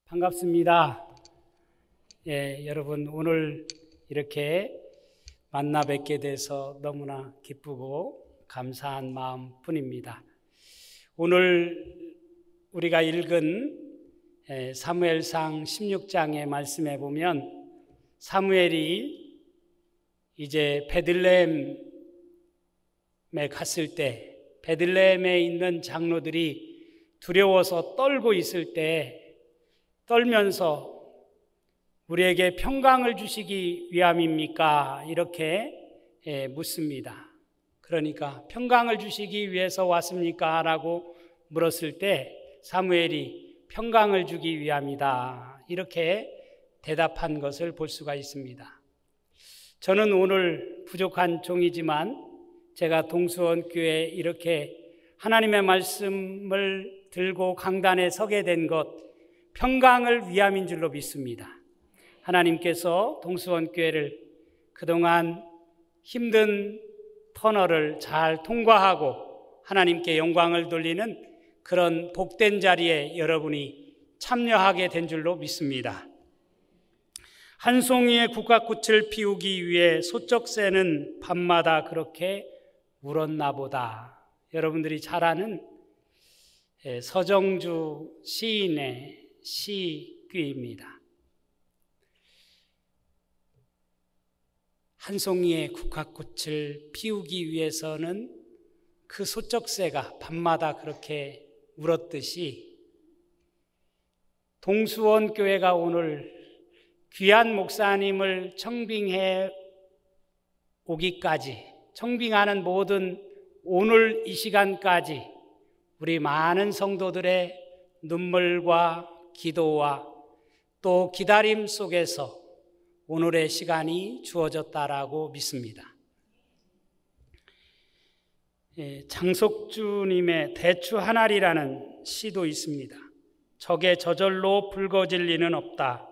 반갑습니다. 여러분 오늘 이렇게 만나 뵙게 돼서 너무나 기쁘고 감사한 마음뿐입니다. 오늘 우리가 읽은 사무엘상 16장의 말씀에 보면 사무엘이 이제 베들레헴에 갔을 때 베들레헴에 있는 장로들이 두려워서 떨고 있을 때 떨면서 우리에게 평강을 주시기 위함입니까? 이렇게 묻습니다. 그러니까 평강을 주시기 위해서 왔습니까? 라고 물었을 때 사무엘이 평강을 주기 위함이다. 이렇게 대답한 것을 볼 수가 있습니다. 저는 오늘 부족한 종이지만 제가 동수원교회에 이렇게 하나님의 말씀을 들고 강단에 서게 된 것 평강을 위함인 줄로 믿습니다. 하나님께서 동수원교회를 그동안 힘든 터널을 잘 통과하고 하나님께 영광을 돌리는 그런 복된 자리에 여러분이 참여하게 된 줄로 믿습니다. 한 송이의 국화꽃을 피우기 위해 소쩍새는 밤마다 그렇게 울었나 보다. 여러분들이 잘 아는 서정주 시인의 시귀입니다. 한 송이의 국화꽃을 피우기 위해서는 그 소쩍새가 밤마다 그렇게 울었듯이 동수원교회가 오늘 귀한 목사님을 청빙해 오기까지, 청빙하는 모든 오늘 이 시간까지 우리 많은 성도들의 눈물과 기도와 또 기다림 속에서 오늘의 시간이 주어졌다라고 믿습니다. 장석주님의 대추 한 알이라는 시도 있습니다. 적의 저절로 붉어질 리는 없다.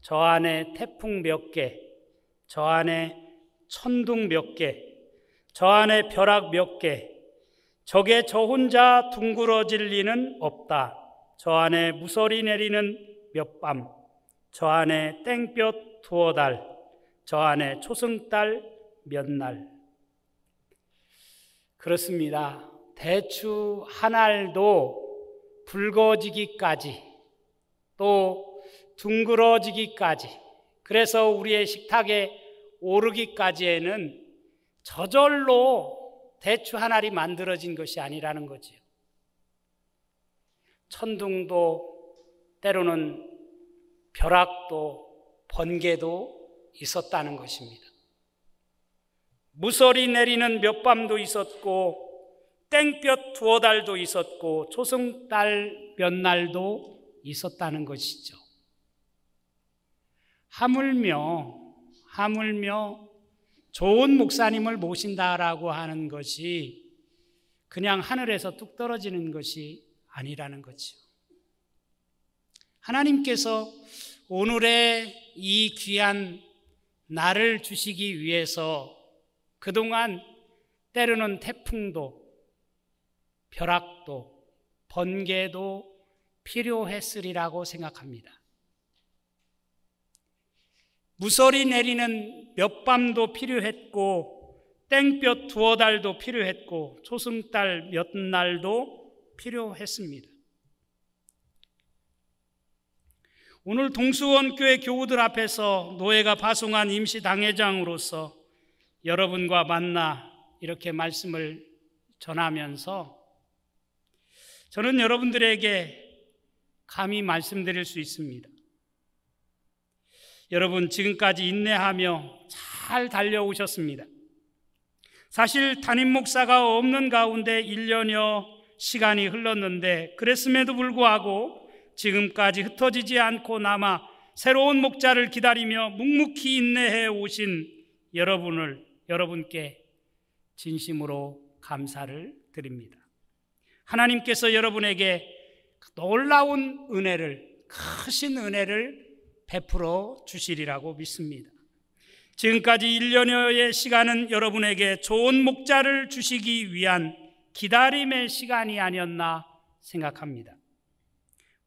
저 안에 태풍 몇 개, 저 안에 천둥 몇 개, 저 안에 벼락 몇 개, 적의 저 혼자 둥그러질 리는 없다. 저 안에 무서리 내리는 몇 밤, 저 안에 땡볕 두어 달, 저 안에 초승달 몇 날. 그렇습니다. 대추 한 알도 붉어지기까지 또 둥그러지기까지, 그래서 우리의 식탁에 오르기까지에는 저절로 대추 한 알이 만들어진 것이 아니라는 거지요. 천둥도 때로는 벼락도 번개도 있었다는 것입니다. 무서리 내리는 몇 밤도 있었고 땡볕 두어 달도 있었고 초승달 몇 날도 있었다는 것이죠. 하물며 좋은 목사님을 모신다라고 하는 것이 그냥 하늘에서 뚝 떨어지는 것이 아니라는 거죠. 하나님께서 오늘의 이 귀한 날을 주시기 위해서 그동안 때로는 태풍도 벼락도 번개도 필요했으리라고 생각합니다. 무서리 내리는 몇 밤도 필요했고 땡볕 두어 달도 필요했고 초승달 몇 날도 필요했습니다. 오늘 동수원교회 교우들 앞에서 노예가 파송한 임시 당회장으로서 여러분과 만나 이렇게 말씀을 전하면서 저는 여러분들에게 감히 말씀드릴 수 있습니다. 여러분 지금까지 인내하며 잘 달려오셨습니다. 사실 담임 목사가 없는 가운데 1년여 시간이 흘렀는데 그랬음에도 불구하고 지금까지 흩어지지 않고 남아 새로운 목자를 기다리며 묵묵히 인내해 오신 여러분께 진심으로 감사를 드립니다. 하나님께서 여러분에게 놀라운 은혜를, 크신 은혜를 베풀어 주시리라고 믿습니다. 지금까지 1년여의 시간은 여러분에게 좋은 목자를 주시기 위한 기다림의 시간이 아니었나 생각합니다.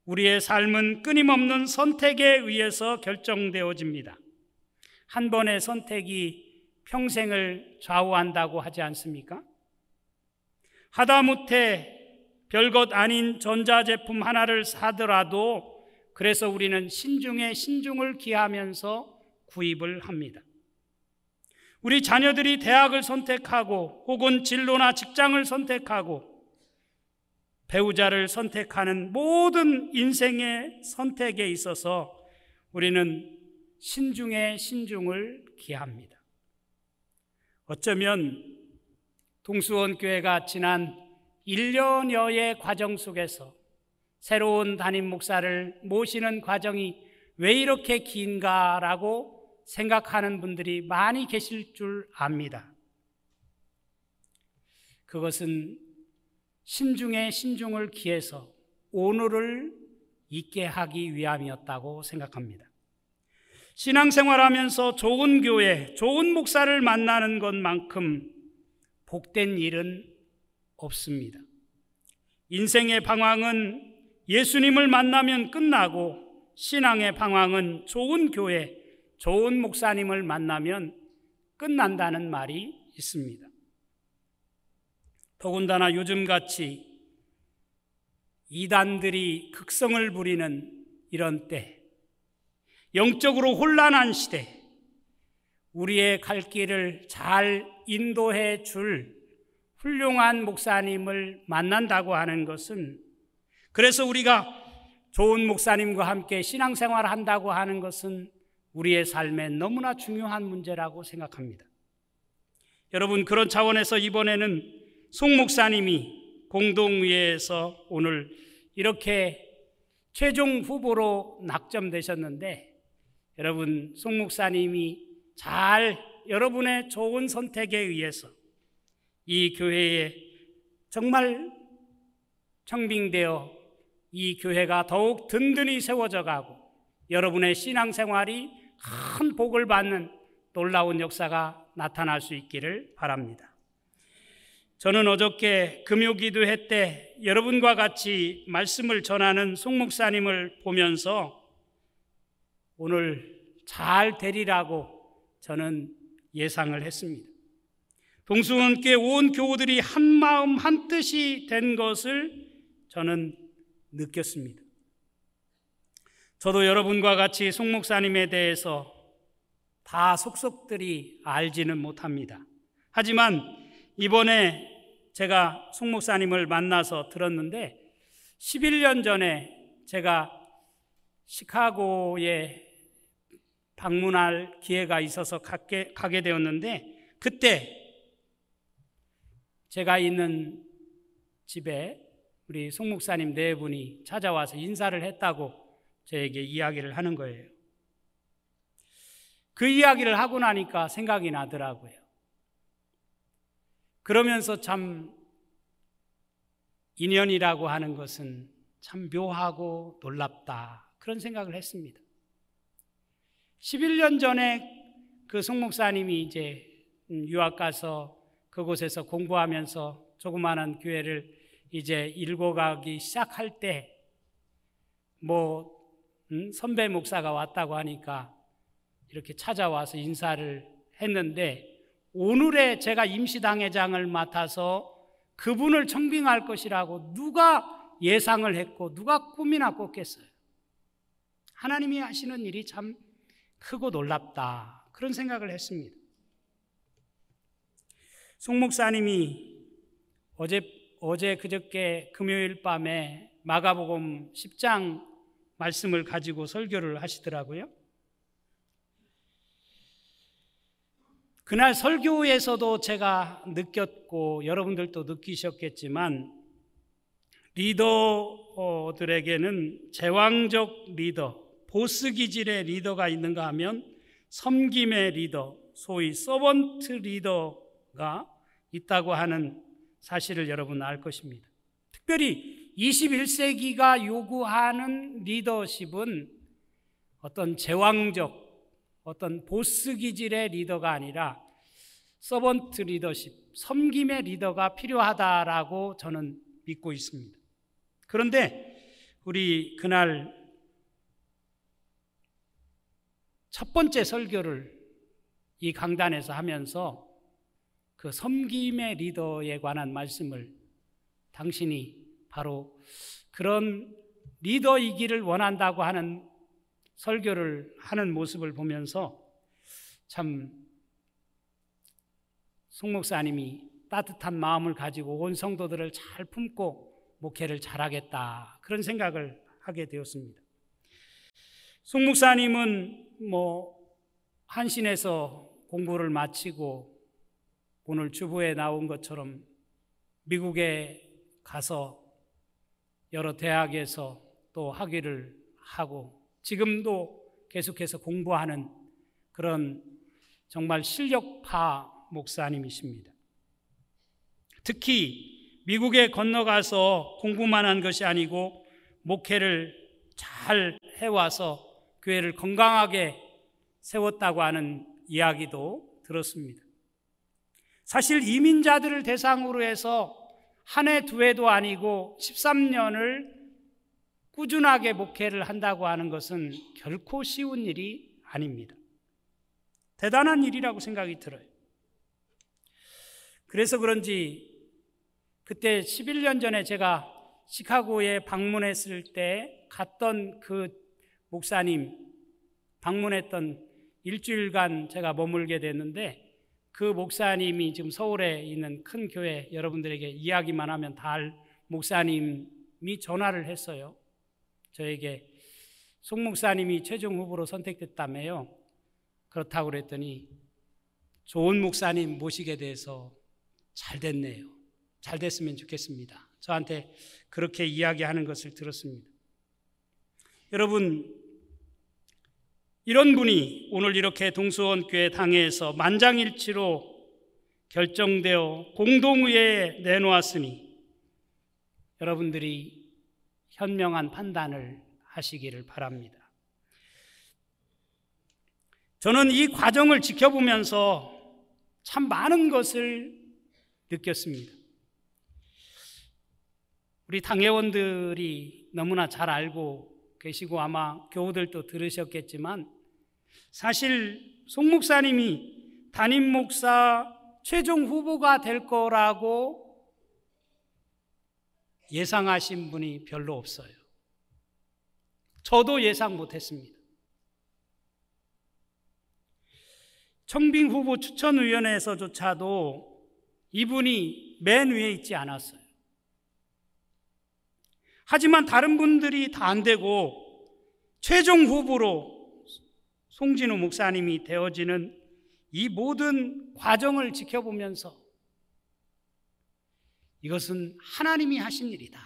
우리의 삶은 끊임없는 선택에 의해서 결정되어집니다. 한 번의 선택이 평생을 좌우한다고 하지 않습니까? 하다못해 별것 아닌 전자제품 하나를 사더라도 그래서 우리는 신중에 신중을 기하면서 구입을 합니다. 우리 자녀들이 대학을 선택하고 혹은 진로나 직장을 선택하고 배우자를 선택하는 모든 인생의 선택에 있어서 우리는 신중에 신중을 기합니다. 어쩌면 동수원 교회가 지난 1년여의 과정 속에서 새로운 담임 목사를 모시는 과정이 왜 이렇게 긴가라고 생각하는 분들이 많이 계실 줄 압니다. 그것은 신중에 신중을 기해서 오늘을 있게 하기 위함이었다고 생각합니다. 신앙생활하면서 좋은 교회, 좋은 목사를 만나는 것만큼 복된 일은 없습니다. 인생의 방황은 예수님을 만나면 끝나고 신앙의 방황은 좋은 교회, 좋은 목사님을 만나면 끝난다는 말이 있습니다. 더군다나 요즘같이 이단들이 극성을 부리는 이런 때, 영적으로 혼란한 시대, 우리의 갈 길을 잘 인도해 줄 훌륭한 목사님을 만난다고 하는 것은, 그래서 우리가 좋은 목사님과 함께 신앙생활을 한다고 하는 것은 우리의 삶에 너무나 중요한 문제라고 생각합니다. 여러분, 그런 차원에서 이번에는 송 목사님이 공동의회에서 오늘 이렇게 최종 후보로 낙점되셨는데, 여러분, 송 목사님이 잘 여러분의 좋은 선택에 의해서 이 교회에 정말 청빙되어 이 교회가 더욱 든든히 세워져 가고 여러분의 신앙생활이 큰 복을 받는 놀라운 역사가 나타날 수 있기를 바랍니다. 저는 어저께 금요기도회 때 여러분과 같이 말씀을 전하는 송 목사님을 보면서 오늘 잘 되리라고 저는 예상을 했습니다. 동수원교회 온 교우들이 한 마음 한 뜻이 된 것을 저는 느꼈습니다. 저도 여러분과 같이 송 목사님에 대해서 다 속속들이 알지는 못합니다. 하지만 이번에 제가 송 목사님을 만나서 들었는데 11년 전에 제가 시카고에 방문할 기회가 있어서 가게 되었는데, 그때 제가 있는 집에 우리 송 목사님 네 분이 찾아와서 인사를 했다고 저에게 이야기를 하는 거예요. 그 이야기를 하고 나니까 생각이 나더라고요. 그러면서 참 인연이라고 하는 것은 참 묘하고 놀랍다, 그런 생각을 했습니다. 11년 전에 그 송 목사님이 이제 유학 가서 그곳에서 공부하면서 조그마한 교회를 이제 일궈가기 시작할 때 선배 목사가 왔다고 하니까 이렇게 찾아와서 인사를 했는데, 오늘에 제가 임시당회장을 맡아서 그분을 청빙할 것이라고 누가 예상을 했고 누가 꿈이나 꿨겠어요. 하나님이 하시는 일이 참 크고 놀랍다, 그런 생각을 했습니다. 송 목사님이 어제 그저께 금요일 밤에 마가복음 10장 말씀을 가지고 설교를 하시더라고요. 그날 설교에서도 제가 느꼈고 여러분들도 느끼셨겠지만, 리더들에게는 제왕적 리더, 보스 기질의 리더가 있는가 하면 섬김의 리더, 소위 서번트 리더가 있다고 하는 사실을 여러분 알 것입니다. 특별히 21세기가 요구하는 리더십은 어떤 제왕적, 어떤 보스 기질의 리더가 아니라 서번트 리더십, 섬김의 리더가 필요하다라고 저는 믿고 있습니다. 그런데 우리 그날 첫 번째 설교를 이 강단에서 하면서 그 섬김의 리더에 관한 말씀을 당신이 바로 그런 리더이기를 원한다고 하는 설교를 하는 모습을 보면서 참 송 목사님이 따뜻한 마음을 가지고 온 성도들을 잘 품고 목회를 잘하겠다, 그런 생각을 하게 되었습니다. 송 목사님은 한신에서 공부를 마치고 오늘 주보에 나온 것처럼 미국에 가서 여러 대학에서 또 학위를 하고 지금도 계속해서 공부하는 그런 정말 실력파 목사님이십니다. 특히 미국에 건너가서 공부만 한 것이 아니고 목회를 잘 해와서 교회를 건강하게 세웠다고 하는 이야기도 들었습니다. 사실 이민자들을 대상으로 해서 한 해 두 해도 아니고 13년을 꾸준하게 목회를 한다고 하는 것은 결코 쉬운 일이 아닙니다. 대단한 일이라고 생각이 들어요. 그래서 그런지 그때 11년 전에 제가 시카고에 방문했을 때 갔던 그 목사님 방문했던 일주일간 제가 머물게 됐는데, 그 목사님이 지금 서울에 있는 큰 교회, 여러분들에게 이야기만 하면 다 알 목사님이 전화를 했어요. 저에게 송 목사님이 최종 후보로 선택됐다며요. 그렇다고 그랬더니 좋은 목사님 모시게 돼서 잘 됐네요. 잘 됐으면 좋겠습니다. 저한테 그렇게 이야기하는 것을 들었습니다. 여러분, 이런 분이 오늘 이렇게 동수원교회 당회에서 만장일치로 결정되어 공동의회에 내놓았으니 여러분들이 현명한 판단을 하시기를 바랍니다. 저는 이 과정을 지켜보면서 참 많은 것을 느꼈습니다. 우리 당회원들이 너무나 잘 알고 계시고 아마 교우들도 들으셨겠지만, 사실 송 목사님이 담임 목사 최종 후보가 될 거라고 예상하신 분이 별로 없어요. 저도 예상 못했습니다. 청빙 후보 추천위원회에서조차도 이분이 맨 위에 있지 않았어요. 하지만 다른 분들이 다 안 되고 최종 후보로 송진우 목사님이 되어지는 이 모든 과정을 지켜보면서 이것은 하나님이 하신 일이다.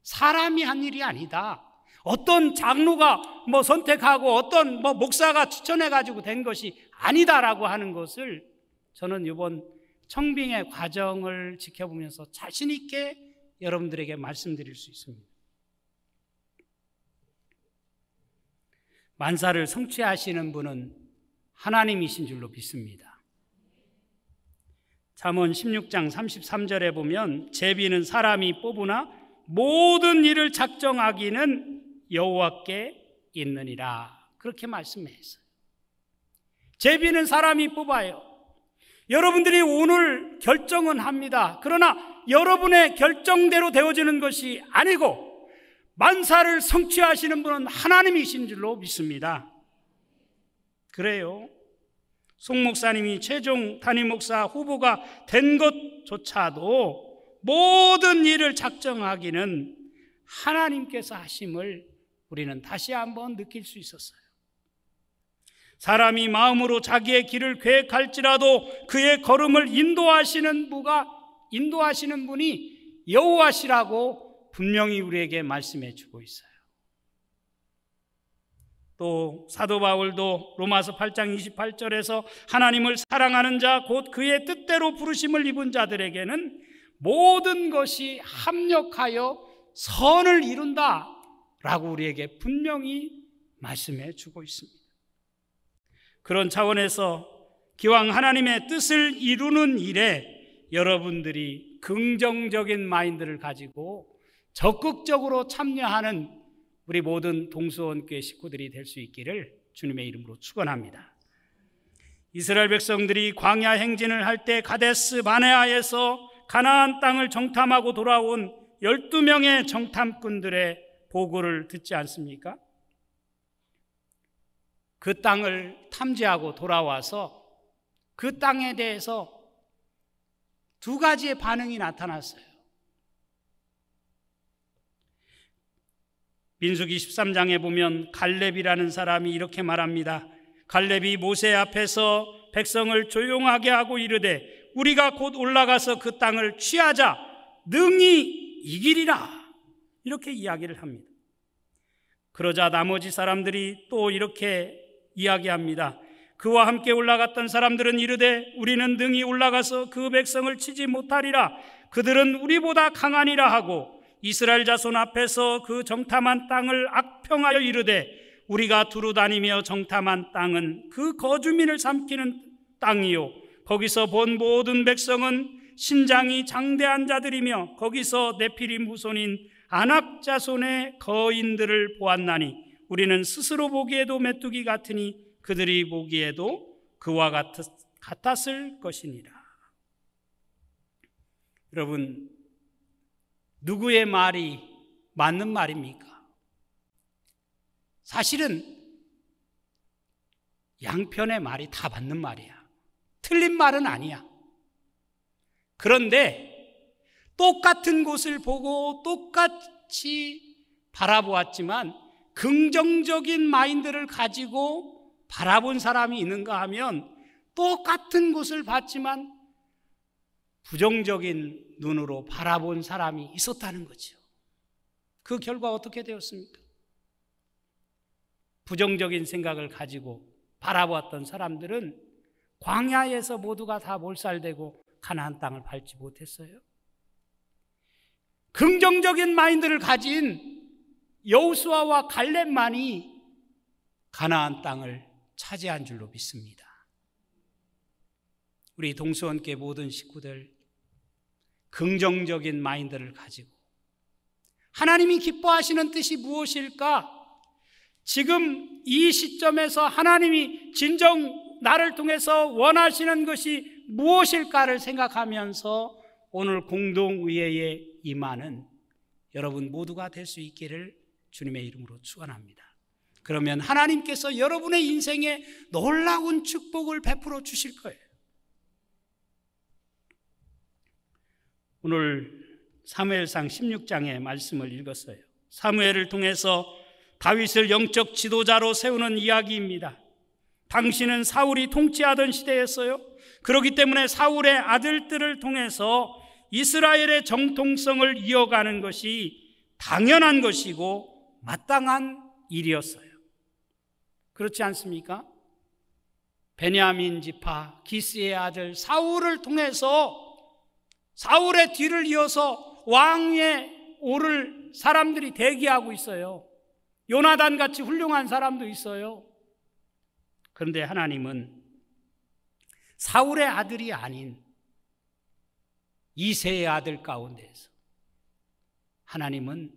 사람이 한 일이 아니다. 어떤 장로가 선택하고 어떤 목사가 추천해가지고 된 것이 아니다라고 하는 것을 저는 이번 청빙의 과정을 지켜보면서 자신 있게 여러분들에게 말씀드릴 수 있습니다. 만사를 성취하시는 분은 하나님이신 줄로 믿습니다. 잠언 16장 33절에 보면 제비는 사람이 뽑으나 모든 일을 작정하기는 여호와께 있느니라, 그렇게 말씀했어요. 제비는 사람이 뽑아요. 여러분들이 오늘 결정은 합니다. 그러나 여러분의 결정대로 되어지는 것이 아니고 만사를 성취하시는 분은 하나님이신 줄로 믿습니다. 그래요. 송 목사님이 최종 담임 목사 후보가 된 것조차도 모든 일을 작정하기는 하나님께서 하심을 우리는 다시 한번 느낄 수 있었어요. 사람이 마음으로 자기의 길을 계획할지라도 그의 걸음을 인도하시는 분이 여호와시라고 분명히 우리에게 말씀해 주고 있어요. 또 사도 바울도 로마서 8장 28절에서 하나님을 사랑하는 자 곧 그의 뜻대로 부르심을 입은 자들에게는 모든 것이 합력하여 선을 이룬다 라고 우리에게 분명히 말씀해 주고 있습니다. 그런 차원에서 기왕 하나님의 뜻을 이루는 일에 여러분들이 긍정적인 마인드를 가지고 적극적으로 참여하는 우리 모든 동수원교회 식구들이 될 수 있기를 주님의 이름으로 축원합니다. 이스라엘 백성들이 광야 행진을 할 때 가데스 바네아에서 가나안 땅을 정탐하고 돌아온 12명의 정탐꾼들의 보고를 듣지 않습니까? 그 땅을 탐지하고 돌아와서 그 땅에 대해서 두 가지의 반응이 나타났어요. 민수기 13장에 보면 갈렙이라는 사람이 이렇게 말합니다. 갈렙이 모세 앞에서 백성을 조용하게 하고 이르되 우리가 곧 올라가서 그 땅을 취하자 능히 이기리라, 이렇게 이야기를 합니다. 그러자 나머지 사람들이 또 이렇게 이야기합니다. 그와 함께 올라갔던 사람들은 이르되 우리는 능히 올라가서 그 백성을 치지 못하리라. 그들은 우리보다 강하니라 하고 이스라엘 자손 앞에서 그 정탐한 땅을 악평하여 이르되 우리가 두루 다니며 정탐한 땅은 그 거주민을 삼키는 땅이요 거기서 본 모든 백성은 신장이 장대한 자들이며 거기서 네피림 후손인 아낙 자손의 거인들을 보았나니 우리는 스스로 보기에도 메뚜기 같으니 그들이 보기에도 그와 같았을 것이니라. 여러분, 누구의 말이 맞는 말입니까? 사실은 양편의 말이 다 맞는 말이야. 틀린 말은 아니야. 그런데 똑같은 곳을 보고 똑같이 바라보았지만 긍정적인 마인드를 가지고 바라본 사람이 있는가 하면 똑같은 곳을 봤지만 부정적인 눈으로 바라본 사람이 있었다는 거죠. 그 결과 어떻게 되었습니까? 부정적인 생각을 가지고 바라보았던 사람들은 광야에서 모두가 다 몰살되고 가나안 땅을 밟지 못했어요. 긍정적인 마인드를 가진 여호수아와 갈렙만이 가나안 땅을 차지한 줄로 믿습니다. 우리 동수원교회 모든 식구들 긍정적인 마인드를 가지고 하나님이 기뻐하시는 뜻이 무엇일까? 지금 이 시점에서 하나님이 진정 나를 통해서 원하시는 것이 무엇일까를 생각하면서 오늘 공동의회에 임하는 여러분 모두가 될 수 있기를 주님의 이름으로 축원합니다. 그러면 하나님께서 여러분의 인생에 놀라운 축복을 베풀어 주실 거예요. 오늘 사무엘상 16장의 말씀을 읽었어요. 사무엘을 통해서 다윗을 영적 지도자로 세우는 이야기입니다. 당시는 사울이 통치하던 시대였어요. 그렇기 때문에 사울의 아들들을 통해서 이스라엘의 정통성을 이어가는 것이 당연한 것이고 마땅한 일이었어요. 그렇지 않습니까? 베냐민 지파 기스의 아들 사울을 통해서 사울의 뒤를 이어서 왕위에 오를 사람들이 대기하고 있어요. 요나단 같이 훌륭한 사람도 있어요. 그런데 하나님은 사울의 아들이 아닌 이새의 아들 가운데에서 하나님은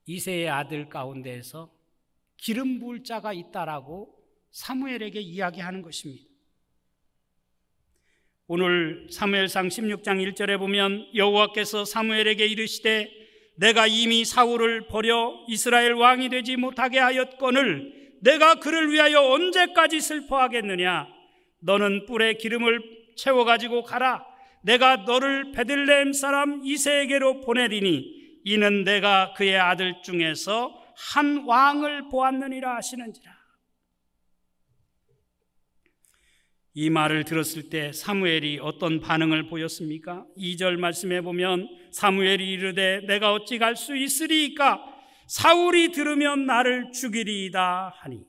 이새의 아들 가운데에서 기름 부을 자가 있다라고 사무엘에게 이야기하는 것입니다. 오늘 사무엘상 16장 1절에 보면 여호와께서 사무엘에게 이르시되 내가 이미 사울을 버려 이스라엘 왕이 되지 못하게 하였거늘 내가 그를 위하여 언제까지 슬퍼하겠느냐? 너는 뿔에 기름을 채워가지고 가라. 내가 너를 베들레헴 사람 이새에게로 보내리니 이는 내가 그의 아들 중에서 한 왕을 보았느니라 하시는지라. 이 말을 들었을 때 사무엘이 어떤 반응을 보였습니까? 2절 말씀에 보면 사무엘이 이르되 내가 어찌 갈 수 있으리이까? 사울이 들으면 나를 죽이리이다 하니.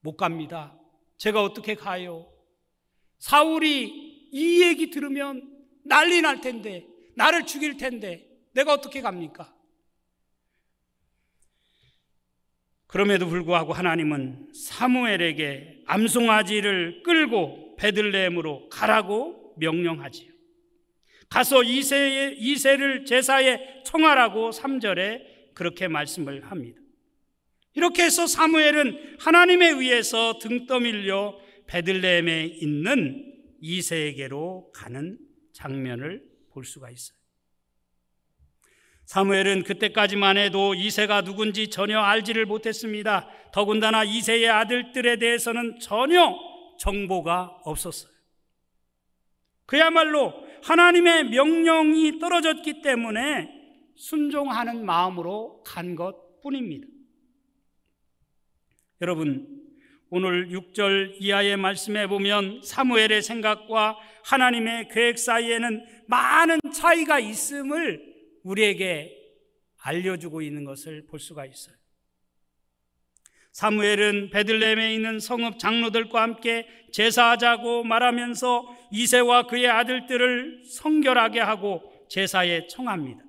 못 갑니다. 제가 어떻게 가요? 사울이 이 얘기 들으면 난리 날 텐데, 나를 죽일 텐데 내가 어떻게 갑니까? 그럼에도 불구하고 하나님은 사무엘에게 암송아지를 끌고 베들레헴으로 가라고 명령하지요. 가서 이새를 제사에 청하라고 3절에 그렇게 말씀을 합니다. 이렇게 해서 사무엘은 하나님에 의해서 등 떠밀려 베들레헴에 있는 이새에게로 가는 장면을 볼 수가 있어요. 사무엘은 그때까지만 해도 이새가 누군지 전혀 알지를 못했습니다. 더군다나 이새의 아들들에 대해서는 전혀 정보가 없었어요. 그야말로 하나님의 명령이 떨어졌기 때문에 순종하는 마음으로 간 것뿐입니다. 여러분, 오늘 6절 이하의 말씀에 보면 사무엘의 생각과 하나님의 계획 사이에는 많은 차이가 있음을 우리에게 알려주고 있는 것을 볼 수가 있어요. 사무엘은 베들레헴에 있는 성읍 장로들과 함께 제사하자고 말하면서 이새와 그의 아들들을 성결하게 하고 제사에 청합니다.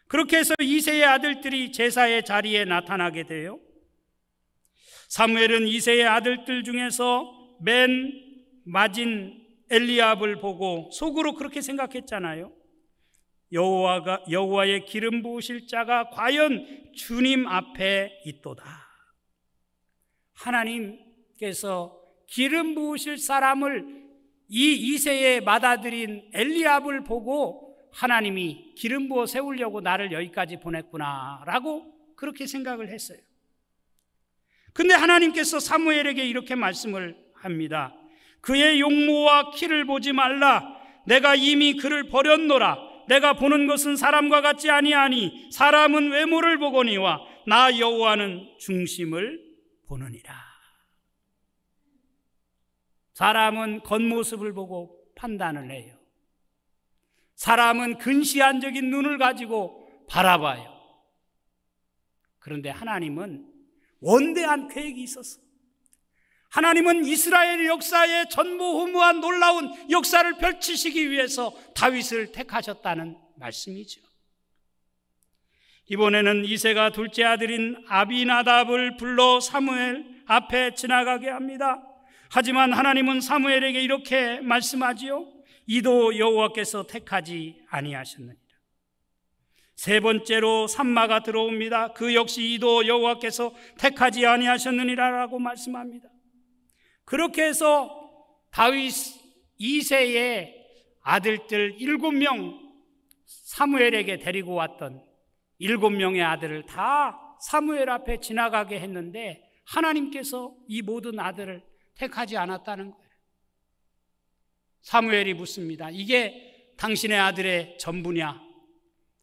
그렇게 해서 이새의 아들들이 제사의 자리에 나타나게 돼요. 사무엘은 이새의 아들들 중에서 맨 맞은 엘리압을 보고 속으로 그렇게 생각했잖아요. 여호와의 기름 부으실 자가 과연 주님 앞에 있도다. 하나님께서 기름 부으실 사람을 이 이새에 맏아들인 엘리압을 보고 하나님이 기름 부어 세우려고 나를 여기까지 보냈구나라고 그렇게 생각을 했어요. 근데 하나님께서 사무엘에게 이렇게 말씀을 합니다. 그의 용모와 키를 보지 말라. 내가 이미 그를 버렸노라. 내가 보는 것은 사람과 같지 아니하니 사람은 외모를 보거니와 나 여호와는 중심을 보느니라. 사람은 겉모습을 보고 판단을 해요. 사람은 근시안적인 눈을 가지고 바라봐요. 그런데 하나님은 원대한 계획이 있었어. 하나님은 이스라엘 역사의 전무후무한 놀라운 역사를 펼치시기 위해서 다윗을 택하셨다는 말씀이죠. 이번에는 이새가 둘째 아들인 아비나답을 불러 사무엘 앞에 지나가게 합니다. 하지만 하나님은 사무엘에게 이렇게 말씀하지요. 이도 여호와께서 택하지 아니하셨느니라. 세 번째로 산마가 들어옵니다. 그 역시 이도 여호와께서 택하지 아니하셨느니라라고 말씀합니다. 그렇게 해서 다윗 2세의 아들들 7명 사무엘에게 데리고 왔던 7명의 아들을 다 사무엘 앞에 지나가게 했는데 하나님께서 이 모든 아들을 택하지 않았다는 거예요. 사무엘이 묻습니다. 이게 당신의 아들의 전부냐?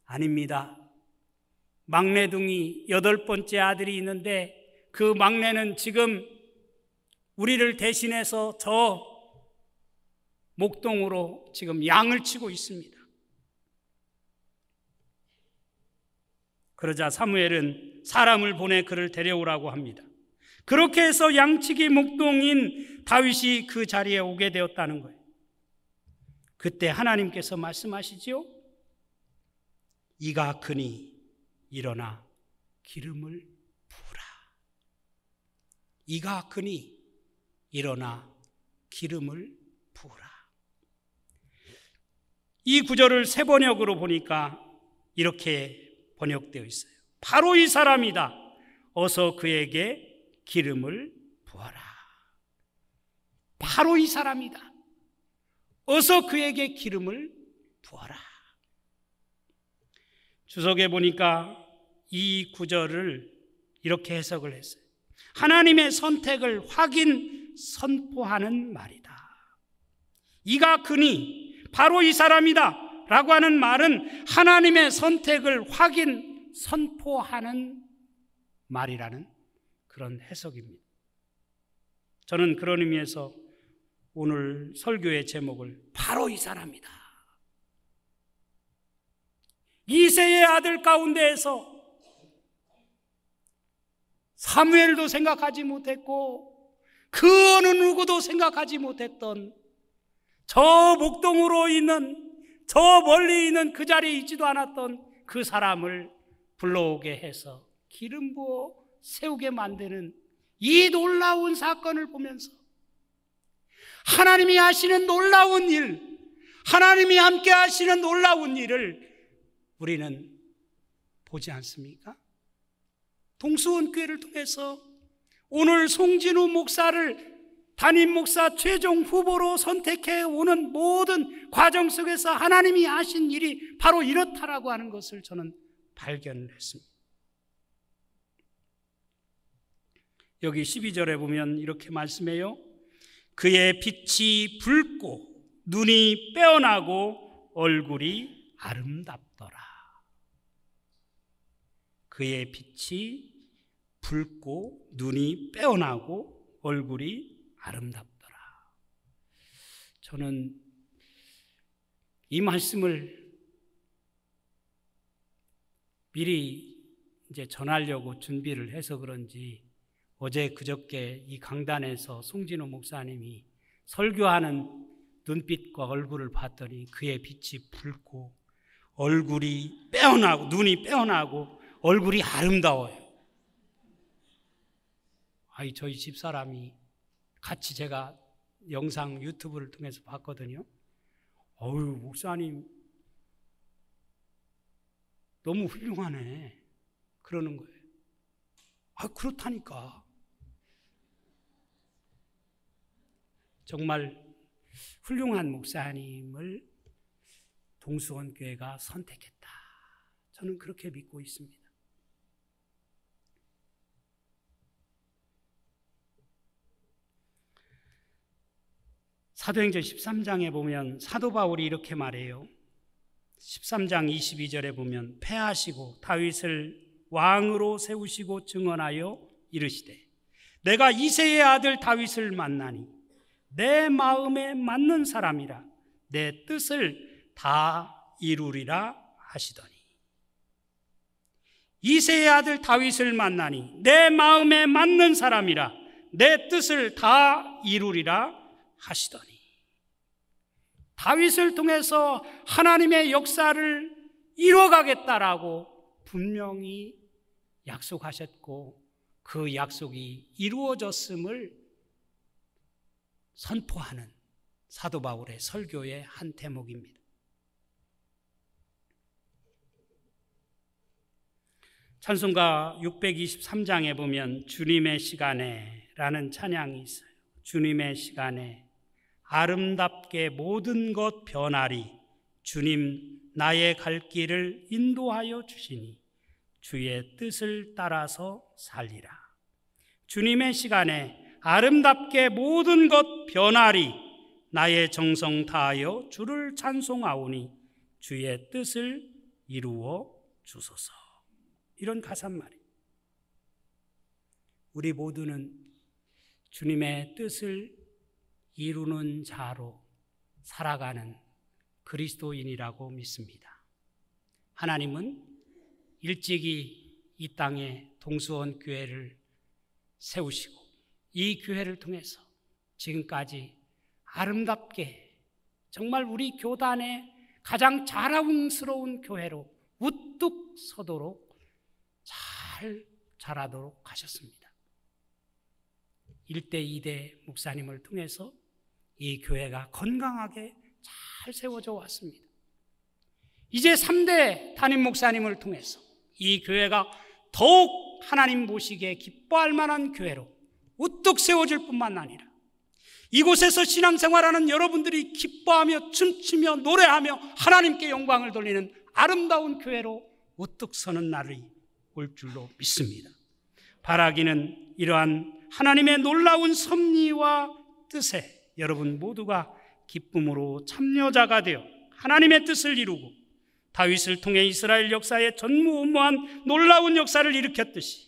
아닙니다. 막내둥이 8번째 아들이 있는데 그 막내는 지금 우리를 대신해서 저 목동으로 지금 양을 치고 있습니다. 그러자 사무엘은 사람을 보내 그를 데려오라고 합니다. 그렇게 해서 양치기 목동인 다윗이 그 자리에 오게 되었다는 거예요. 그때 하나님께서 말씀하시죠. 이가 크니 일어나 기름을 부으라. 이가 크니 일어나 기름을 부으라. 이 구절을 세 번역으로 보니까 이렇게 번역되어 있어요. 바로 이 사람이다. 어서 그에게 기름을 부어라. 바로 이 사람이다. 어서 그에게 기름을 부어라. 주석에 보니까 이 구절을 이렇게 해석을 했어요. 하나님의 선택을 확인 선포하는 말이다. 이가 그니 바로 이 사람이다 라고 하는 말은 하나님의 선택을 확인 선포하는 말이라는 그런 해석입니다. 저는 그런 의미에서 오늘 설교의 제목을 바로 이 사람이다. 이새의 아들 가운데에서 사무엘도 생각하지 못했고 그 어느 누구도 생각하지 못했던 저 목동으로 있는 저 멀리 있는 그 자리에 있지도 않았던 그 사람을 불러오게 해서 기름 부어 세우게 만드는 이 놀라운 사건을 보면서 하나님이 하시는 놀라운 일, 하나님이 함께 하시는 놀라운 일을 우리는 보지 않습니까? 동수원교회를 통해서 오늘 송진우 목사를 담임 목사 최종 후보로 선택해 오는 모든 과정 속에서 하나님이 하신 일이 바로 이렇다라고 하는 것을 저는 발견을 했습니다. 여기 12절에 보면 이렇게 말씀해요. 그의 빛이 붉고 눈이 빼어나고 얼굴이 아름답더라. 그의 빛이 붉고 눈이 빼어나고 얼굴이 아름답더라. 저는 이 말씀을 미리 이제 전하려고 준비를 해서 그런지 어제 그저께 이 강단에서 송진호 목사님이 설교하는 눈빛과 얼굴을 봤더니 그의 빛이 붉고 얼굴이 빼어나고 눈이 빼어나고 얼굴이 아름다워요. 저희 집사람이 같이 제가 영상 유튜브를 통해서 봤거든요. 목사님 너무 훌륭하네 그러는 거예요. 그렇다니까. 정말 훌륭한 목사님을 동수원교회가 선택했다. 저는 그렇게 믿고 있습니다. 사도행전 13장에 보면 사도 바울이 이렇게 말해요. 13장 22절에 보면 패하시고 다윗을 왕으로 세우시고 증언하여 이르시되 내가 이새의 아들 다윗을 만나니 내 마음에 맞는 사람이라 내 뜻을 다 이루리라 하시더니 이새의 아들 다윗을 만나니 내 마음에 맞는 사람이라 내 뜻을 다 이루리라 하시더니 다윗을 통해서 하나님의 역사를 이루어가겠다라고 분명히 약속하셨고 그 약속이 이루어졌음을 선포하는 사도 바울의 설교의 한 대목입니다. 찬송가 623장에 보면 주님의 시간에 라는 찬양이 있어요. 주님의 시간에 아름답게 모든 것 변하리 주님 나의 갈 길을 인도하여 주시니 주의 뜻을 따라서 살리라. 주님의 시간에 아름답게 모든 것 변하리 나의 정성 다하여 주를 찬송하오니 주의 뜻을 이루어 주소서. 이런 가사말이에요. 우리 모두는 주님의 뜻을 이루는 자로 살아가는 그리스도인이라고 믿습니다. 하나님은 일찍이 이 땅에 동수원 교회를 세우시고 이 교회를 통해서 지금까지 아름답게 정말 우리 교단의 가장 자랑스러운 교회로 우뚝 서도록 잘 자라도록 하셨습니다. 1대 2대 목사님을 통해서 이 교회가 건강하게 잘 세워져 왔습니다. 이제 3대 담임 목사님을 통해서 이 교회가 더욱 하나님 보시기에 기뻐할 만한 교회로 우뚝 세워질 뿐만 아니라 이곳에서 신앙생활하는 여러분들이 기뻐하며 춤추며 노래하며 하나님께 영광을 돌리는 아름다운 교회로 우뚝 서는 날이 올 줄로 믿습니다. 바라기는 이러한 하나님의 놀라운 섭리와 뜻에 여러분 모두가 기쁨으로 참여자가 되어 하나님의 뜻을 이루고 다윗을 통해 이스라엘 역사에 전무후무한 놀라운 역사를 일으켰듯이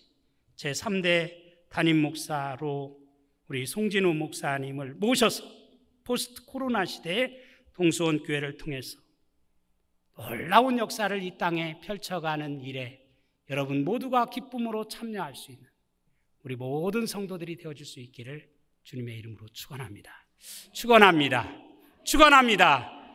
제3대 담임 목사로 우리 송진우 목사님을 모셔서 포스트 코로나 시대에 동수원 교회를 통해서 놀라운 역사를 이 땅에 펼쳐가는 일에 여러분 모두가 기쁨으로 참여할 수 있는 우리 모든 성도들이 되어줄 수 있기를 주님의 이름으로 축원합니다. 축원합니다. 축원합니다.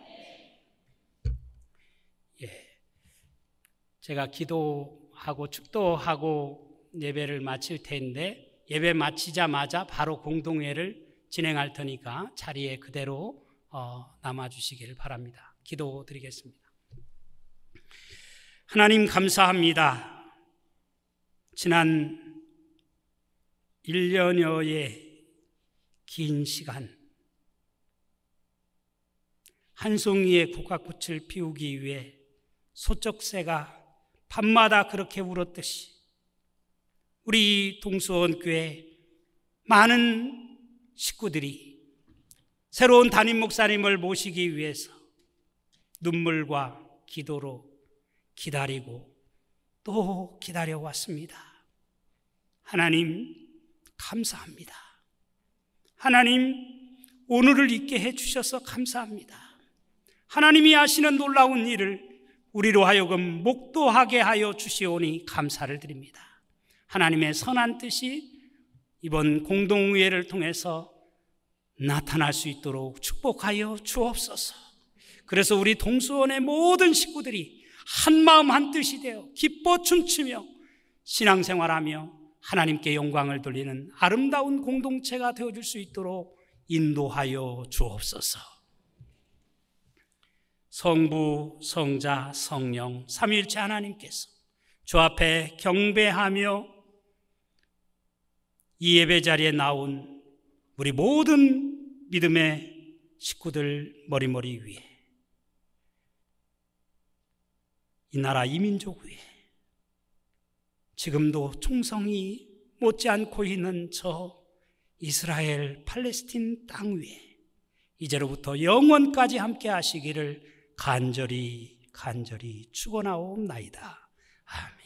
제가 기도하고 축도하고 예배를 마칠 텐데 예배 마치자마자 바로 공동회를 진행할 테니까 자리에 그대로 남아주시길 바랍니다. 기도드리겠습니다. 하나님 감사합니다. 지난 1년여의 긴 시간 한 송이의 국화꽃을 피우기 위해 소쩍새가 밤마다 그렇게 울었듯이 우리 동수원 교회 많은 식구들이 새로운 담임 목사님을 모시기 위해서 눈물과 기도로 기다리고 또 기다려왔습니다. 하나님 감사합니다. 하나님 오늘을 있게 해주셔서 감사합니다. 하나님이 하시는 놀라운 일을 우리로 하여금 목도하게 하여 주시오니 감사를 드립니다. 하나님의 선한 뜻이 이번 공동회를 통해서 나타날 수 있도록 축복하여 주옵소서. 그래서 우리 동수원의 모든 식구들이 한마음 한뜻이 되어 기뻐 춤추며 신앙생활하며 하나님께 영광을 돌리는 아름다운 공동체가 되어줄 수 있도록 인도하여 주옵소서. 성부, 성자, 성령 삼위일체 하나님께서 주 앞에 경배하며 이 예배 자리에 나온 우리 모든 믿음의 식구들 머리머리 위에 이 나라 이 민족 위에 지금도 총성이 못지않고 있는 저 이스라엘 팔레스틴 땅 위에 이제로부터 영원까지 함께 하시기를 간절히 축원하옵나이다. 아멘.